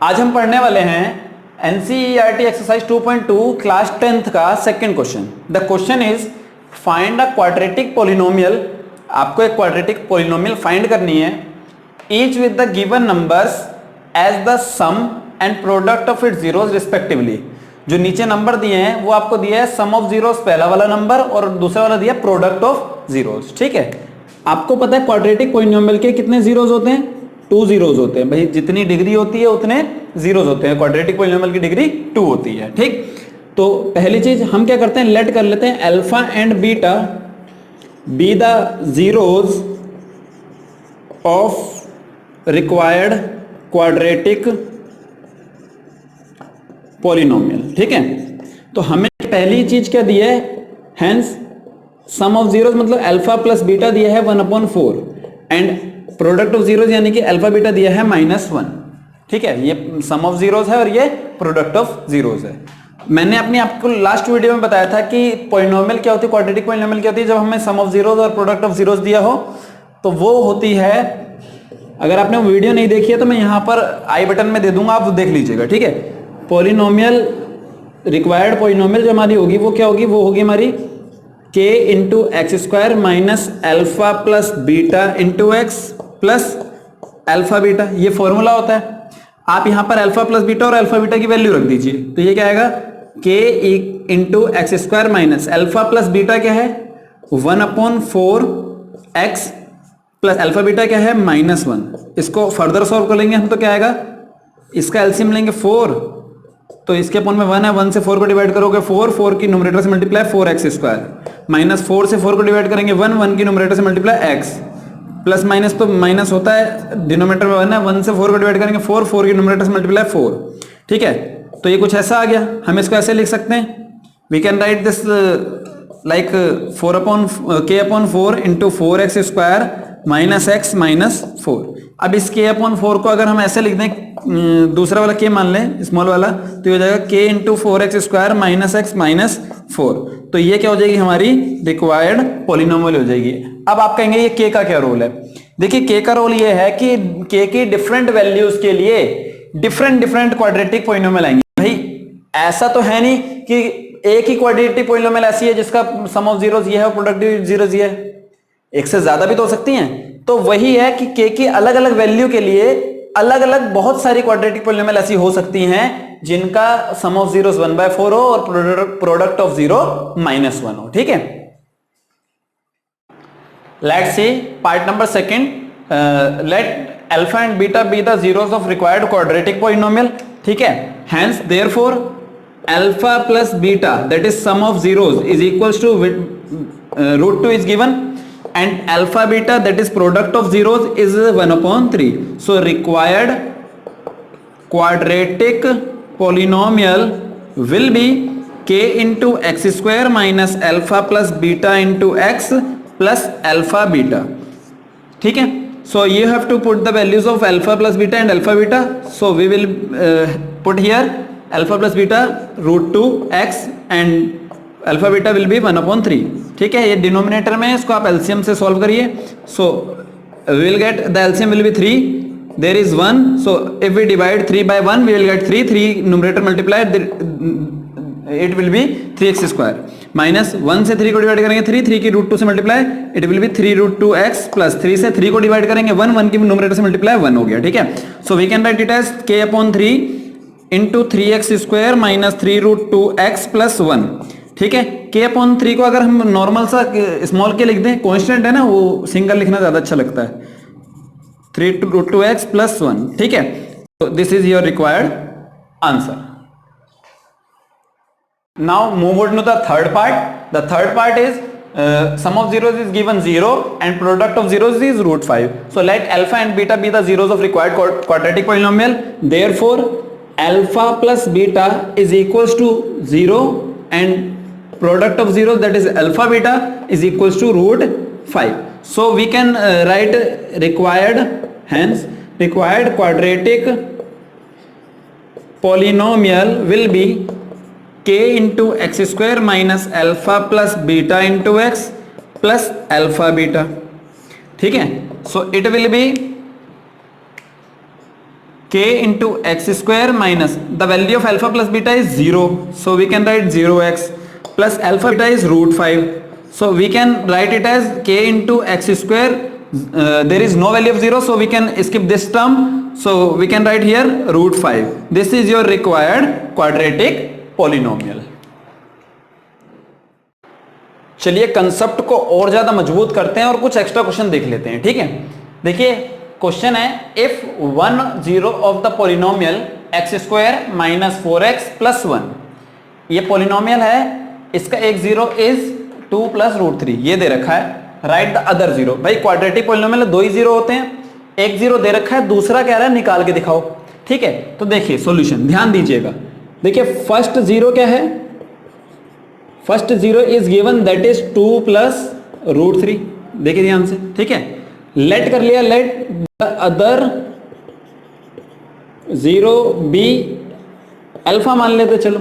आज हम पढ़ने वाले हैं एनसीईआरटी एक्सरसाइज 2.2 क्लास 10th का second question. The question is find a quadratic polynomial. आपको एक क्वाड्रेटिक पॉलिनोमियल फाइंड करनी है, each with the given numbers as the sum and product of its zeros respectively. जो नीचे नंबर दिए हैं वो आपको दिया है सम ऑफ जीरोस पहला वाला नंबर और दूसरा वाला दिया प्रोडक्ट ऑफ जीरोस। ठीक है, आपको पता है क्वाड्रेटिक पॉलिनोमियल के कितने जीरोस होते हैं? 2 जीरोस होते हैं भाई। जितनी डिग्री होती है उतने जीरोस होते हैं। क्वाड्रेटिक पॉलिनोमियल की डिग्री 2 होती है। ठीक, तो पहली चीज हम क्या करते हैं, लेट कर लेते हैं alpha and beta be the zeros of required quadratic polynomial. ठीक है, तो हमें पहली चीज क्या दी है, हेंस सम ऑफ जीरोस मतलब अल्फा प्लस बीटा दिया है 1/4 एंड प्रोडक्ट ऑफ जीरोस यानी कि अल्फा बीटा दिया है -1। ठीक है, ये सम ऑफ जीरोस है और ये प्रोडक्ट ऑफ जीरोस है। मैंने अपनी आपको लास्ट वीडियो में बताया था कि पॉलिनोमियल क्या होती है, क्वाड्रेटिक पॉलिनोमियल क्या होती है। जब हमें सम ऑफ जीरोस और प्रोडक्ट ऑफ जीरोस दिया हो तो वो होती है, अगर आपने वीडियो नहीं देखी है तो मैं यहां पर आई बटन में दे दूंगा, आप देख लीजिएगा। ठीक है, पॉलिनोमियल रिक्वायर्ड पॉलिनोमियल जो हमारी होगी वो क्या होगी, वो होगी हमारी k into x square minus alpha plus beta into x plus alpha beta. ये फॉर्मूला होता है। आप यहां पर अल्फा प्लस बीटा और अल्फा बीटा की वैल्यू रख दीजिए, तो ये क्या आएगा, k into x square minus alpha plus beta क्या है 1/4 एक्स प्लस अल्फा बीटा क्या है -1। इसको फर्दर सॉल्व कर लेंगे हम तो क्या आएगा, इसका एलसीएम लेंगे 4, तो इसके अपॉन में 1 है, 1 से 4 को डिवाइड करोगे 4 की न्यूमरेटर से मल्टीप्लाई 4x स्क्वायर माइनस 4 से 4 को डिवाइड करेंगे 1 की न्यूमरेटर से मल्टीप्लाई x प्लस माइनस तो माइनस होता है, डिनोमिनेटर में 1 है, 1 से 4 को डिवाइड करेंगे 4 की न्यूमरेटर से मल्टीप्लाई 4। ठीक है, तो ये कुछ ऐसा आ गया। हम इसको ऐसे लिख सकते हैं, we can write this like k/4 into 4x square minus x minus 4। अब इस k/4 को अगर हम ऐसे लिख दें, दूसरा वाला k मान लें स्मॉल वाला, तो ये हो जाएगा k into 4x square minus x minus 4। तो ये क्या हो जाएगी, हमारी रिक्वायर्ड पॉलिनोमियल हो जाएगी। अब आप कहेंगे ये k का क्या रोल है। देखिए k का रोल ये है कि k की डिफरेंट वैल्यूज के लिए डिफरेंट क्वाड्रेटिक पॉलिनोमियल आएंगे। भाई ऐसा तो है नहीं कि एक ही क्वाड्रेटिक पॉलिनोमियल ऐसी है जिसका सम ऑफ जीरोस ये है और प्रोडक्ट ऑफ जीरोस ये है, एक से ज्यादा भी तो हो सकती हैं। तो वही है कि k की अलग अलग वैल्यू के लिए अलग अलग बहुत सारी क्वाड्रेटिक पॉलिनोमियल ऐसी हो सकती हैं जिनका सम ऑफ जीरोस 1/4 हो और प्रोडक्ट ऑफ जीरो -1 हो। ठीक है, let's see part number second. Let alpha and beta be the zeros of required quadratic polynomial. ठीक है, hence therefore alpha plus beta that is sum of zeros is equals to √2 is given and alpha beta that is product of zeros is 1/3. So required quadratic polynomial will be k into x square minus alpha plus beta into x plus alpha beta. ठीक है, so you have to put the values of alpha plus beta and alpha beta. So we will put here alpha plus beta √2 x and alpha beta will be 1/3। ठीक है, ये denominator में, इसको आप LCM से solve करिए। So we will get the LCM will be 3, there is 1, so if we divide 3 by 1 we will get 3 numerator multiplied it will be 3x square minus 1 से 3 को डिवाइड करेंगे 3 की √2 से multiply it will B 3√2x plus 3 से 3 को divide करेंगे 1 की numerator से मल्टीप्लाई 1 हो गया। ठीक है, so we can write it as k/3 into 3x square minus 3√2x plus 1। ठीक है, k/3 को अगर हम नॉर्मल सा स्मॉल के लिख दें, कांस्टेंट है ना, वो सिंगल लिखना ज्यादा अच्छा लगता है, 3√2x प्लस 1। ठीक है, तो this is your required answer. Now move on to the third part. The third part is sum of zeros is given 0 and product of zeros is √5. So let alpha and beta be the zeros of required quadratic polynomial. Therefore alpha plus beta is equals to 0 and product of zeros that is alpha beta is equals to √5. So we can write required, hence required quadratic polynomial will be k into x square minus alpha plus beta into x plus alpha beta. ठीक है, so it will be k into x square minus the value of alpha plus beta is 0, so we can write 0x plus alpha beta is root 5, so we can write it as k into x square. There is no value of 0, so we can skip this term, so we can write here root 5. This is your required quadratic polynomial. चलिए concept को और ज्यादा मजबूत करते हैं और कुछ extra question देख लेते हैं, ठीक है। देखिए क्वेश्चन है, if 1 0 of the polynomial x square minus 4x plus 1, ये पोलिनोमियल है, इसका एक जीरो इज 2 प्लस रूट 3, ये दे रखा है। राइट द अदर जीरो, भाई क्वाड्रेटिक पोलिनोमियल दो ही जीरो होते हैं, एक जीरो दे रखा है, दूसरा कह रहा है निकाल के दिखाओ, ठीक है। तो देखिए सॉल्यूशन ध्यान दीजिएगा। देखिए फर्स्ट जीरो क्या है, first zero is given that is 2 plus root 3, देखिए ध्यान से, ठीक है। लेट कर लिया, let the other zero be alpha मान लेते, चलो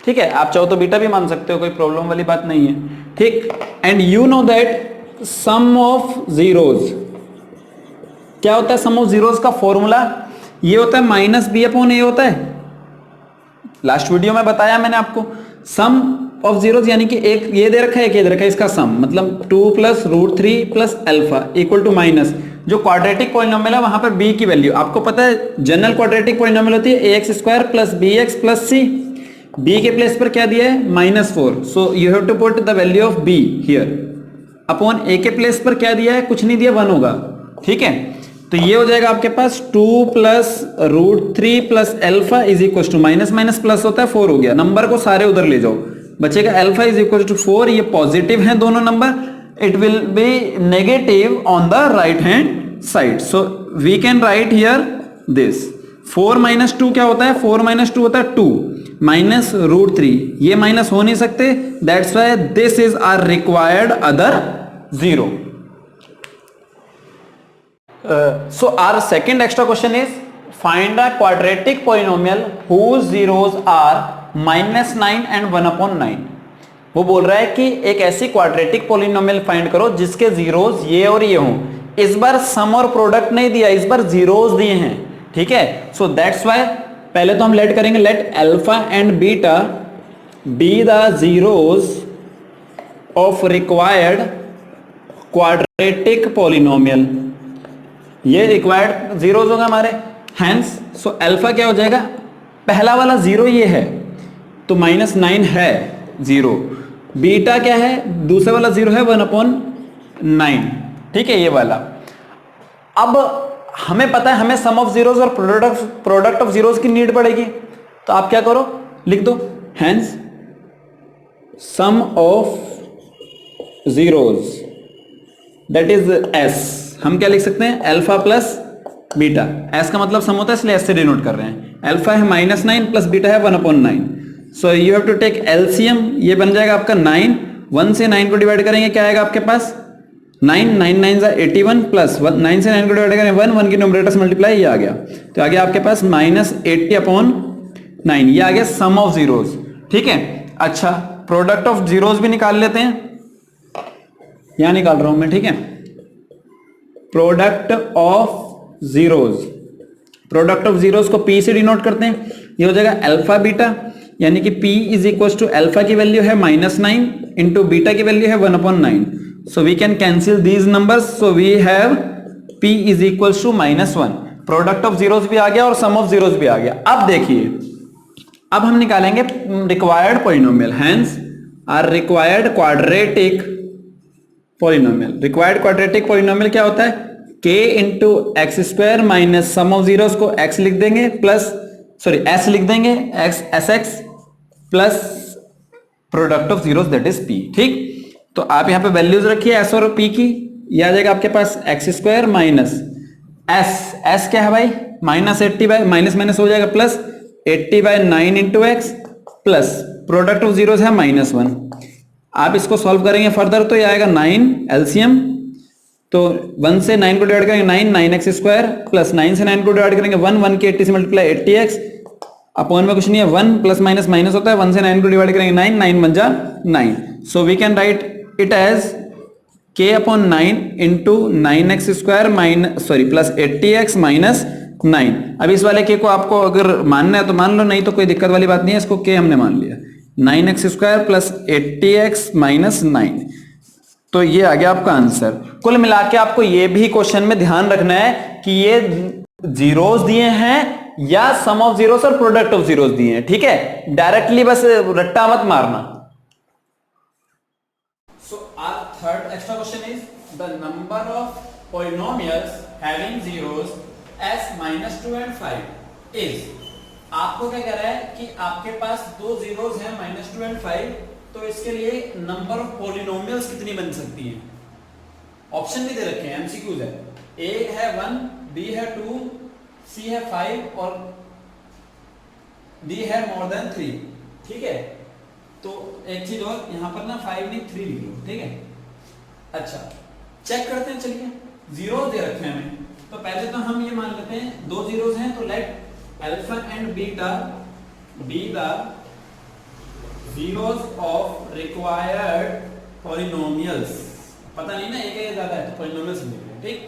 ठीक है। आप चाहो तो बीटा भी मान सकते हो, कोई प्रॉब्लम वाली बात नहीं है, ठीक। And you know that sum of zeros, क्या होता है सम ऑफ जीरोज का फॉर्मूला, ये होता है माइनस बी अपॉन ए होता है। लास्ट वीडियो में बताया मैंने आपको, सम ऑफ जीरोज यानी कि एक ये दे रखा है, एक ये दे रखा है, इसका सम मतलब 2 plus root 3 plus alpha equal to minus जो क्वाड्रेटिक पॉलिनोमियल है वहां पर b की वैल्यू आपको पता है, जनरल क्वाड्रेटिक पॉलिनोमियल होती है ax square plus bx plus c, b के प्लेस पर क्या दिया है -4, so you have to put the value of b here, upon a के प्लेस पर क्या दिया है, कुछ नहीं दिया, 1 होगा, ठीक है। तो ये हो जाएगा आपके पास 2 plus root 3 plus alpha is equal to minus minus plus होता है 4 हो गया, नंबर को सारे उधर ले जाओ, बचेगा अल्फा इज इक्वल टू 4, ये पॉजिटिव है दोनों number, it will be negative on the right hand side, so we can write here this 4 minus 2 क्या होता है, 4 माइनस 2 होता है 2 माइनस रूट 3, ये माइनस हो नहीं सकते, that's why this is our required other zero. So our second extra question is find a quadratic polynomial whose zeros are -9 and 1/9। वो बोल रहा है कि एक ऐसी क्वाड्रेटिक पॉलिनोमियल फाइंड करो जिसके जीरोज ये और ये हों। इस बार सम और प्रोडक्ट नहीं दिया, इस बार जीरोज दिए हैं, ठीक है। सो दैट्स व्हाई पहले तो हम लेट करेंगे, late alpha and beta be the zeros of required quadratic polynomial, ये रिक्वायर्ड जीरोज होगा हमारे, हैंस सो अल्फा क्या हो जाएगा, पहला वाला जीरो ये है तो -9 है जीरो, बीटा क्या है, दूसरा वाला जीरो है 1/9, ठीक है, ये वाला। अब हमें पता है हमें सम ऑफ जीरोज और प्रोडक्ट ऑफ जीरोज की नीड पड़ेगी, तो आप क्या करो, लिख दो hence sum of zeros that is S, हम क्या लिख सकते हैं, अल्फा प्लस बीटा, एस का मतलब सम होता है इसलिए एस से डिनोट कर रहे हैं, अल्फा है -9 प्लस बीटा है 1/9, so you have to take LCM, ये बन जाएगा आपका 9, 1 से 9 को डिवाइड करेंगे क्या आएगा आपके पास 9, 9 9 81 प्लस 9 से 9 को डिवाइड करेंगे 1, 1 की न्यूमरेटर से मल्टीप्लाई, ये आ गया, तो आगे आपके पास -80/9, ये आ गया सम ऑफ जीरोज, ठीक है। अच्छा प्रोडक्ट ऑफ जीरोज भी निकाल लेते हैं, यहां निकाल रहा हूं मैं, ठीक है। Product of zeros, product of zeros को p से डिनोट करते हैं, ये हो जाएगा अल्फा बीटा, यानी कि p is equal to alpha की वैल्यू है -9 इंटू बीटा की वैल्यू है 1/9, so we can cancel these numbers, so we have p is equal to -1, product of zeros भी आ गया और सम ऑफ जीरोज भी आ गया। अब देखिए, अब हम निकालेंगे required polynomial, hence are required quadratic polynomial. Required quadratic polynomial क्या होता है, k into x square minus sum of zeros को x लिख देंगे प्लस s लिख देंगे, s x plus product of zeros that is p, ठीक। तो आप यहां पे वैल्यूज रखिए s और p की, ये आ जाएगा आपके पास एक्स स्क्वायर माइनस s क्या है भाई, -80 माइनस माइनस हो जाएगा plus 80/9 into x plus product of zeros है -1। आप इसको सॉल्व करेंगे फर्दर तो ये आएगा 9 एलसीएम, तो 1 से 9 को डिवाइड करेंगे 9, 9x स्क्वायर प्लस 9 से 9 को डिवाइड करेंगे 1, 1 के 80 से मल्टीप्लाई 80x, अपॉन में कुछ नहीं है, 1 प्लस माइनस माइनस होता है, 1 से 9 को डिवाइड करेंगे 9, 9 बन जा 9, so we can write it as k/9 into 9x square plus 80x minus 9। अब इस वाले के को आपको अगर मानना है तो मान लो, नहीं तो कोई दिक्कत वाली बात नहीं है, इसको के हमने मान लिया। 9x² प्लस 80x माइनस 9, तो ये आ गया आपका आंसर। कुल मिला के आपको ये भी क्वेश्चन में ध्यान रखना है कि ये जीरोस दिए हैं या सम ऑफ जीरोस और प्रोडक्ट ऑफ जीरोस दिए हैं, ठीक है। डायरेक्टली बस रट्टा मत मारना। So our third extra question is the number of polynomials having zeros s -2 and 5 इज। आपको क्या कह रहा है कि आपके पास दो जीरोस हैं -2 and 5, तो इसके लिए नंबर ऑफ पॉलिनोमियल्स कितनी बन सकती हैं। ऑप्शन भी दे रखे हैं, एमसीक्यूज है। ए है 1, बी है 2, सी है 5 और डी है मोर देन 3, ठीक है। तो एक चीज और, यहां पर ना 5 नहीं 3 लिख लो, ठीक है। अच्छा चेक करते हैं, चलिए जीरो दे रखे हैं हमें, तो पहले तो हम ये मान लेते हैं दो जीरोस हैं, तो late alpha and beta be the zeros of required polynomials. पता नहीं ना एक है ज्यादा है तो पॉलिनोमियल्स लिख रहे हैं, ठीक।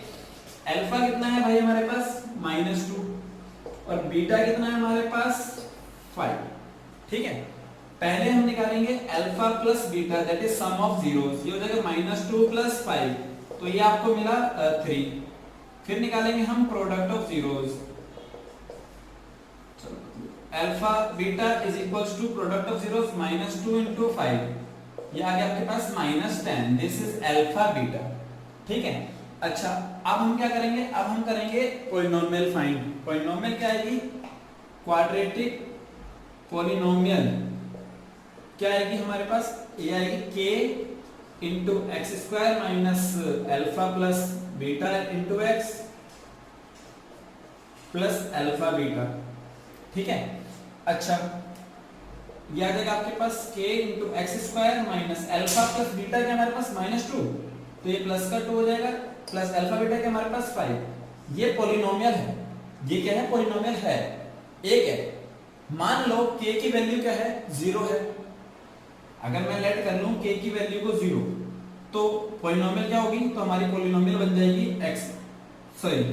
अल्फा कितना है भाई हमारे पास -2 और बीटा कितना है हमारे पास 5, ठीक है। पहले हम निकालेंगे alpha plus beta, that is sum of zeros. ये हो जाएगा -2 प्लस 5, तो ये आपको मिला 3। फिर निकालेंगे हम product of zeros, alpha beta is equals to product of zeros -2 into 5, ये आ गया आपके पास -10। दिस इज अल्फा बीटा, ठीक है। अच्छा अब हम क्या करेंगे, अब हम करेंगे पॉलिनोमियल फाइंड। पॉलिनोमियल क्या आएगी, क्वाड्रेटिक पॉलिनोमियल क्या आएगी हमारे पास, ये आएगी k into x² minus alpha plus beta into x plus alpha beta, ठीक है। अच्छा ये आ जाएगा आपके पास k into x² minus alpha plus beta के हमारे पास -2, तो ये प्लस का 2 हो जाएगा, प्लस अल्फा बीटा के हमारे पास 5। ये पॉलिनोमियल है, ये क्या है, पॉलिनोमियल है, एक है। मान लो k की वैल्यू क्या है, 0 है। अगर मैं लेट कर लूं k की वैल्यू को 0, तो पॉलिनोमियल क्या होगी, तो हमारी पॉलिनोमियल बन जाएगी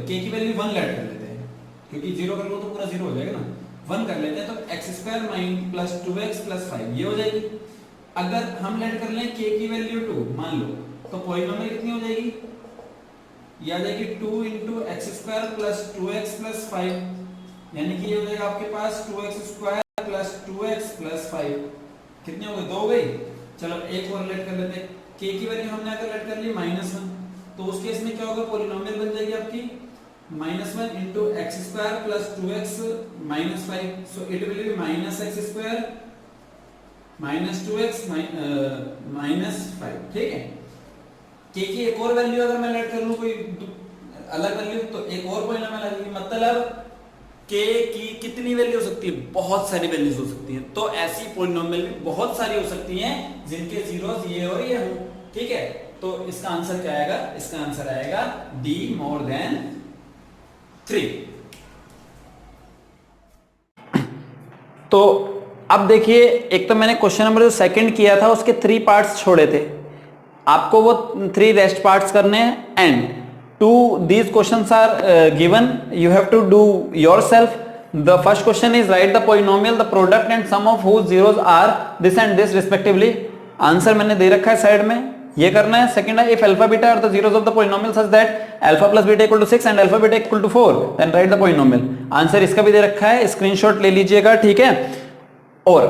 k की वैल्यू 1 लेट कर लेते हैं, क्योंकि 0 कर लो तो पूरा 0 हो जाएगा ना, 1 कर लेते हैं, तो x² प्लस 2x प्लस 5 ये हो जाएगी। अगर हम लेट कर लें k की वैल्यू 2 मान लो, तो पॉलिनोमियल कितनी हो जाएगी, ये आ जाएगी 2 into x² plus 2x plus 5, यानी कि ये हो जाएगा आपके पास 2x² प्लस 2x प्लस 5, कितने हो गए, 2 हो गई। चलो एक और लेट कर लेते हैं, k की वैल्यू हमने अगर लेट कर ली -1, तो उस केस में क्या होगा, पॉलिनोमियल बन जाएगी आपकी -1 into x² plus 2x minus 5, so it will be -x² minus 2x minus 5, ठीक है। k की एक और वैल्यू अगर मैं लेट कर लूं कोई अलग वैल्यू, तो एक और पॉलिनोमियल आ जाएगी। मतलब k की कितनी वैल्यू हो सकती है, बहुत सारी वैल्यूज हो सकती हैं। तो ऐसी पॉलिनोमियल भी बहुत सारी हो सकती हैं जिनके जीरोस ये और ये हो, ठीक है। तो इसका आंसर क्या आएगा, इसका आंसर आएगा d मोर देन 3। तो अब देखिए, एक तो मैंने क्वेश्चन नंबर जो सेकंड किया था उसके 3 पार्ट्स छोड़े थे, आपको वो 3 रेस्ट पार्ट्स करने हैं। And to these questions are given, you have to do yourself. The first question is write the polynomial the product and sum of whose zeros are this and this respectively. Answer मैंने दे रखा है side में, ये करना है। Second है, if alpha beta are the zeros of the polynomial such that alpha plus beta equal to 6 and alpha beta equal to 4 then write the polynomial. Answer इसका भी दे रखा है, स्क्रीनशॉट ले लीजिएगा, ठीक है। और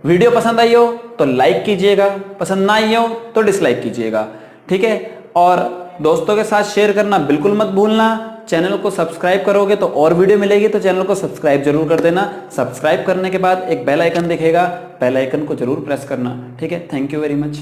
वीडियो पसंद आई हो तो लाइक कीजिएगा, पसंद ना आई हो तो डिसलाइक कीजिएगा, ठीक है। और दोस्तों के साथ शेयर करना बिल्कुल मत भूलना। चैनल को सब्सक्राइब करोगे तो और वीडियो मिलेगी, तो चैनल को सब्सक्राइब जरूर कर देना। सब्सक्राइब करने के बाद एक बेल आइकन दिखेगा, बेल आइकन को जरूर प्रेस करना, ठीक है। Thank you very much.